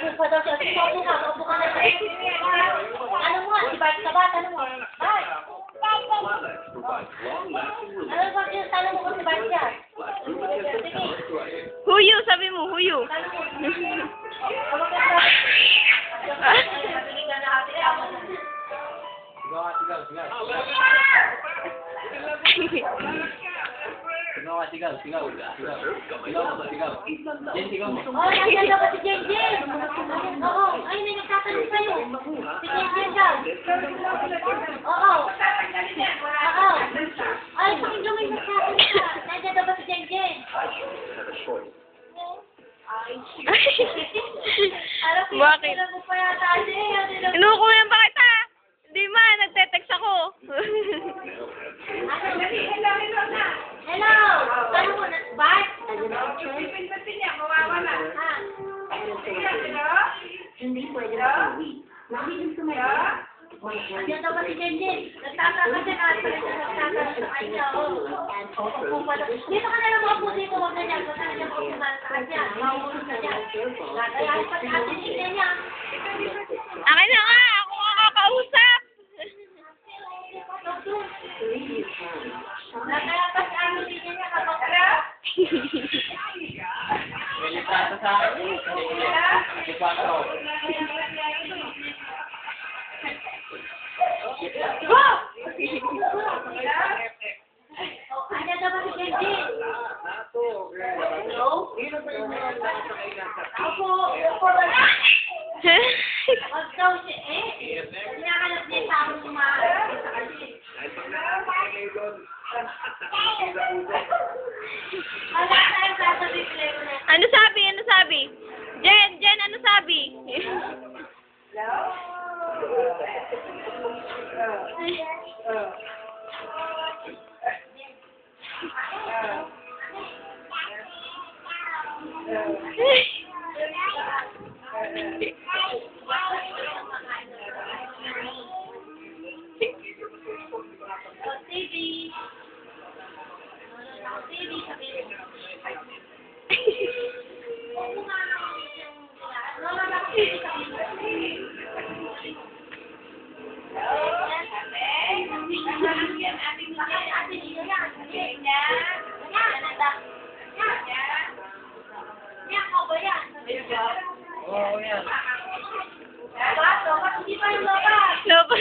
Upo pa daw siya. Sige, upo ka. Upo ka na siya. Ano mo? Si Bart ka ba? Tanong mo. Bart! Ano ba yung tanong mo kung si Bart siya? Sige. Huyo, sabi mo, huyo. Tanong mo. Sigaw. Jen, sigaw mo. Oh, nandiyan daw ba si Jen Jen? Oo. Ay, may nagtatanong sa'yo. Si Jen Jen daw. Oo. Ay, pakinggan mo yung nagtatanong ka. Nandiyan daw ba si Jen Jen? Bakit? Alam mo pa yata siya. Inukuyan ba kita? Hindi ma, nagte-text ako. Hello! Tanong mo na, Bart? Hindi pwede na uwi. Makinig sumayo. Nandiyan daw ba si Jen Jen? Nagtataka siya na. Nagtataka sa kanya. Dito ka na lang mga puti mo. Huwag na dyan. Huwag na dyan po kumantaan niya. Mahulog na dyan. Gagayahin pa si Ate Nina niya. Akin na nga, ako nga kakausap. Gagayahin pa si Ate Nina niya kapag May litrato sa akin. Kasi 4. Ano daw ba si Jen Jen? Hello? Ako ba? Wag daw siya hinahanap niya sa akong kumahanap sa kasi. Wala tayong sasabihin ko na. Ano sabi? Jen, ano sabi? Oo, yan. Hindi pa yung labas. Labas.